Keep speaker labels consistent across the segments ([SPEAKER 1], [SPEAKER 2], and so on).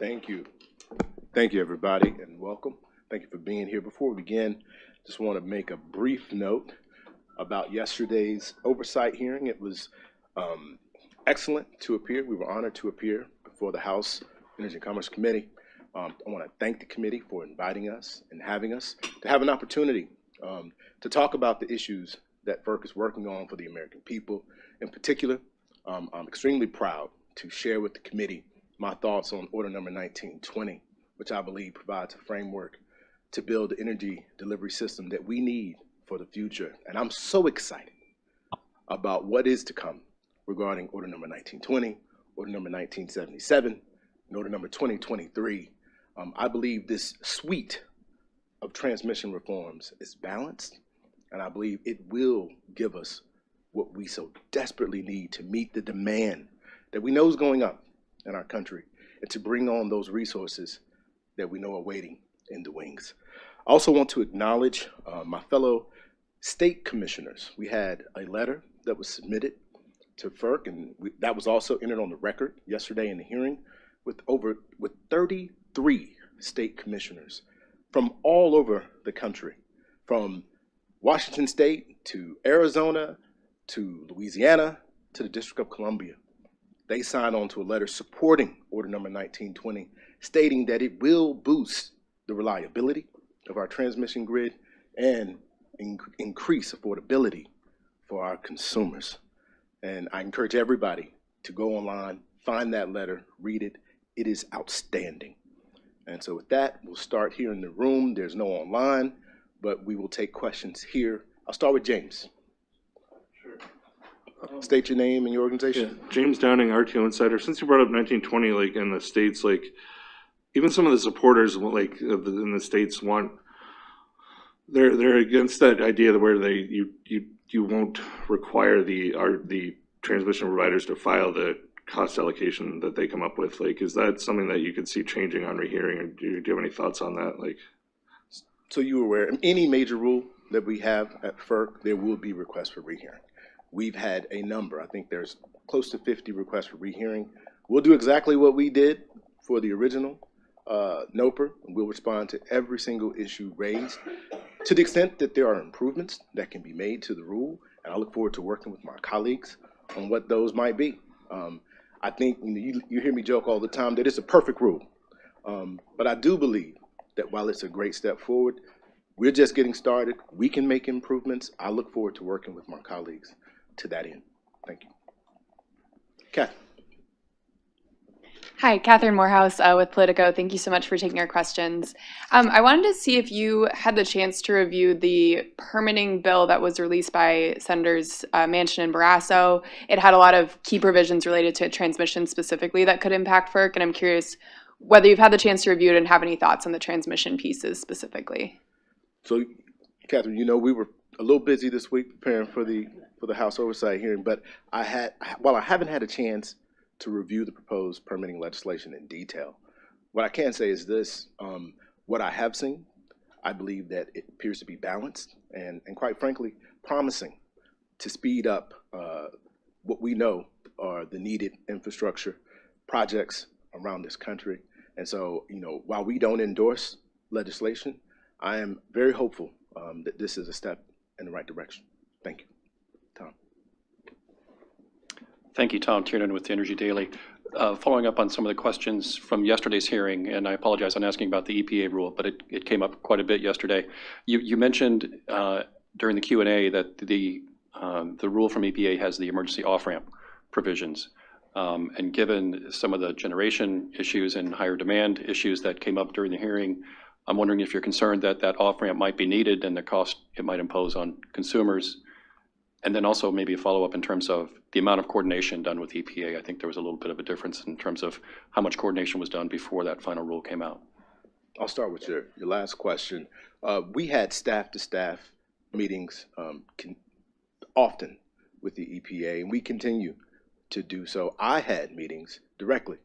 [SPEAKER 1] Thank you. Thank you, everybody, and welcome. Thank you for being here. Before we begin, just want to make a brief note about yesterday's oversight hearing. It was excellent to appear. We were honored to appear before the House Energy and Commerce Committee. I want to thank the committee for inviting us and having us to have an opportunity to talk about the issues that FERC is working on for the American people. In particular, I'm extremely proud to share with the committee my thoughts on Order Number 1920, which I believe provides a framework to build the energy delivery system that we need for the future. And I'm so excited about what is to come regarding Order Number 1920, Order Number 1977, and Order Number 2023. I believe this suite of transmission reforms is balanced, and I believe it will give us what we so desperately need to meet the demand that we know is going up in our country, and to bring on those resources that we know are waiting in the wings. I also want to acknowledge my fellow state commissioners. We had a letter that was submitted to FERC, and that was also entered on the record yesterday in the hearing, with 33 state commissioners from all over the country, from Washington State to Arizona to Louisiana to the District of Columbia. They signed on to a letter supporting Order Number 1920, stating that it will boost the reliability of our transmission grid and increase affordability for our consumers. And I encourage everybody to go online, find that letter, read it. It is outstanding. And so with that, we'll start here in the room. There's no online, but we will take questions here. I'll start with James. Sure. State your name and your organization.
[SPEAKER 2] Yeah. James Downing, RTO Insider. Since you brought up 1920, like in the states, like even some of the supporters, like in the states, they're against that idea where you won't require the transmission providers to file the cost allocation that they come up with. Like, is that something that you could see changing on rehearing, or do you have any thoughts on that? Like,
[SPEAKER 1] so you're aware, any major rule that we have at FERC, there will be requests for rehearing. We've had a number. I think there's close to 50 requests for rehearing. We'll do exactly what we did for the original NOPR. We'll respond to every single issue raised to the extent that there are improvements that can be made to the rule. And I look forward to working with my colleagues on what those might be. I think you hear me joke all the time that it's a perfect rule. But I do believe that while it's a great step forward, we're just getting started. We can make improvements. I look forward to working with my colleagues to that end. Thank you. Kath.
[SPEAKER 3] Hi, Catherine Morehouse with Politico. Thank you so much for taking our questions. I wanted to see if you had the chance to review the permitting bill that was released by Senators Manchin and Barrasso. It had a lot of key provisions related to transmission specifically that could impact FERC, and I'm curious whether you've had the chance to review it and have any thoughts on the transmission pieces specifically.
[SPEAKER 1] So, Catherine, we were a little busy this week preparing for the House Oversight hearing, but while I haven't had a chance to review the proposed permitting legislation in detail, what I can say is this: what I have seen, I believe that it appears to be balanced and quite frankly, promising to speed up what we know are the needed infrastructure projects around this country. And so, while we don't endorse legislation, I am very hopeful that this is a step in the right direction. Thank you. Tom.
[SPEAKER 4] Thank you, Tom Tiernan with the Energy Daily. Following up on some of the questions from yesterday's hearing, and I apologize, I'm asking about the EPA rule, but it came up quite a bit yesterday. You mentioned during the Q&A that the rule from EPA has the emergency off-ramp provisions. And given some of the generation issues and higher demand issues that came up during the hearing, I'm wondering if you're concerned that that off-ramp might be needed and the cost it might impose on consumers. And then also maybe a follow-up in terms of the amount of coordination done with EPA. I think there was a little bit of a difference in terms of how much coordination was done before that final rule came out.
[SPEAKER 1] I'll start with your last question. We had staff-to-staff meetings often with the EPA, and we continue to do so. I had meetings directly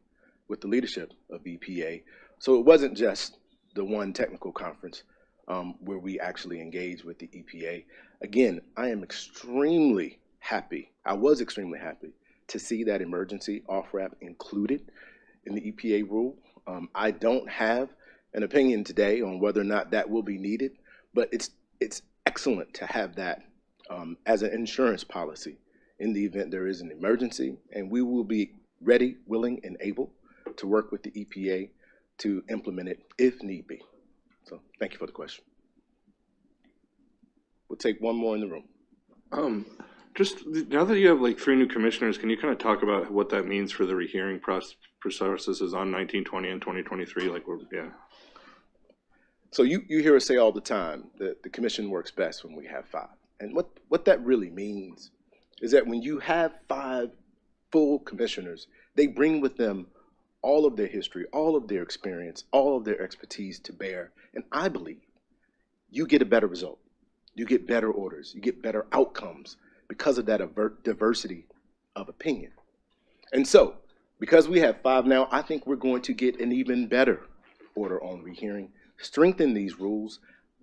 [SPEAKER 1] with the leadership of EPA, so it wasn't just the one technical conference where we actually engaged with the EPA. Again, I am extremely happy. I was extremely happy to see that emergency off-ramp included in the EPA rule. I don't have an opinion today on whether or not that will be needed, but it's excellent to have that as an insurance policy in the event there is an emergency, and we will be ready, willing, and able to work with the EPA to implement it if need be. So thank you for the question. We'll take one more in the room.
[SPEAKER 2] Just now that you have like 3 new commissioners, can you kind of talk about what that means for the rehearing processes on 1920 and 2023? Like, yeah.
[SPEAKER 1] So you hear us say all the time that the commission works best when we have 5. And what that really means is that when you have 5 full commissioners, they bring with them all of their history, all of their experience, all of their expertise to bear. And I believe you get a better result. You get better orders. You get better outcomes because of that diversity of opinion. And so, because we have 5 now, I think we're going to get an even better order on rehearing, strengthen these rules.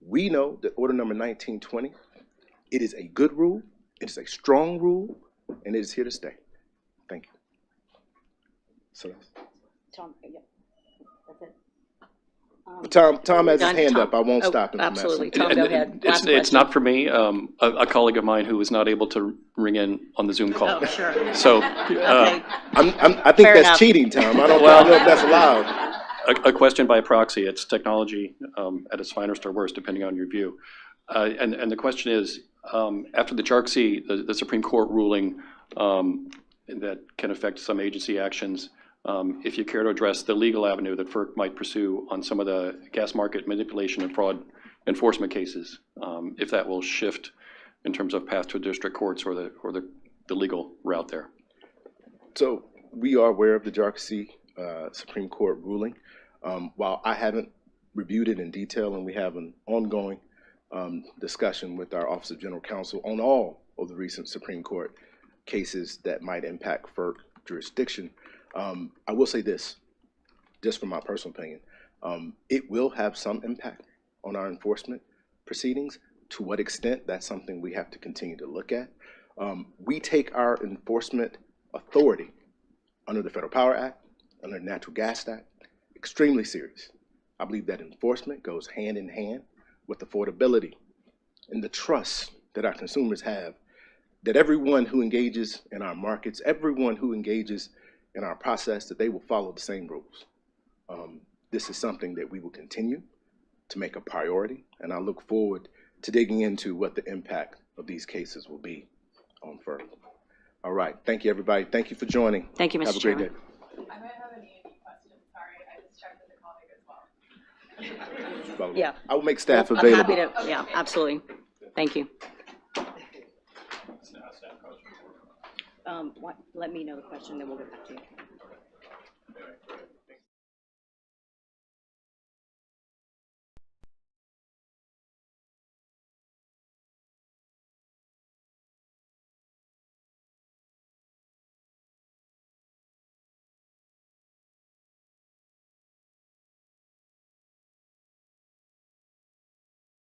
[SPEAKER 1] We know that order number 1920, it is a good rule, it is a strong rule, and it is here to stay. Thank you. So
[SPEAKER 5] Tom, yeah, that's it.
[SPEAKER 1] Tom has his
[SPEAKER 5] Done.
[SPEAKER 1] hand
[SPEAKER 5] Tom.
[SPEAKER 1] up. I won't stop him. from
[SPEAKER 5] Absolutely.
[SPEAKER 1] asking.
[SPEAKER 5] Tom, go ahead. Last
[SPEAKER 4] It's
[SPEAKER 5] question.
[SPEAKER 4] not for me. A colleague of mine who was not able to ring in on the Zoom call.
[SPEAKER 5] Oh, sure.
[SPEAKER 4] So
[SPEAKER 5] Okay.
[SPEAKER 1] I think
[SPEAKER 5] Fair
[SPEAKER 1] that's
[SPEAKER 5] enough.
[SPEAKER 1] cheating, Tom. I don't know if that's allowed.
[SPEAKER 4] a question by proxy. It's technology at its finest or worst, depending on your view. And the question is, after the JARC-C, the Supreme Court ruling that can affect some agency actions, if you care to address the legal avenue that FERC might pursue on some of the gas market manipulation and fraud enforcement cases, if that will shift in terms of path to district courts or the legal route there.
[SPEAKER 1] So we are aware of the JARC-C Supreme Court ruling. While I haven't reviewed it in detail, and we have an ongoing discussion with our Office of General Counsel on all of the recent Supreme Court cases that might impact FERC jurisdiction, I will say this, just from my personal opinion, it will have some impact on our enforcement proceedings. To what extent, that's something we have to continue to look at. We take our enforcement authority under the Federal Power Act, under the Natural Gas Act, extremely serious. I believe that enforcement goes hand in hand with affordability and the trust that our consumers have that everyone who engages in our markets, everyone who engages in our process, that they will follow the same rules. This is something that we will continue to make a priority, and I look forward to digging into what the impact of these cases will be on FERC. All right, thank you, everybody. Thank you for joining.
[SPEAKER 5] Thank you, Mr.
[SPEAKER 1] Have a great
[SPEAKER 5] Chairman.
[SPEAKER 1] day.
[SPEAKER 3] I might have an Andy question. Sorry, I just checked with a colleague as well.
[SPEAKER 5] Yeah.
[SPEAKER 1] I will make staff
[SPEAKER 5] I'm
[SPEAKER 1] available.
[SPEAKER 5] happy to, yeah, absolutely. Thank you. Let me know the question, then we'll get back to you.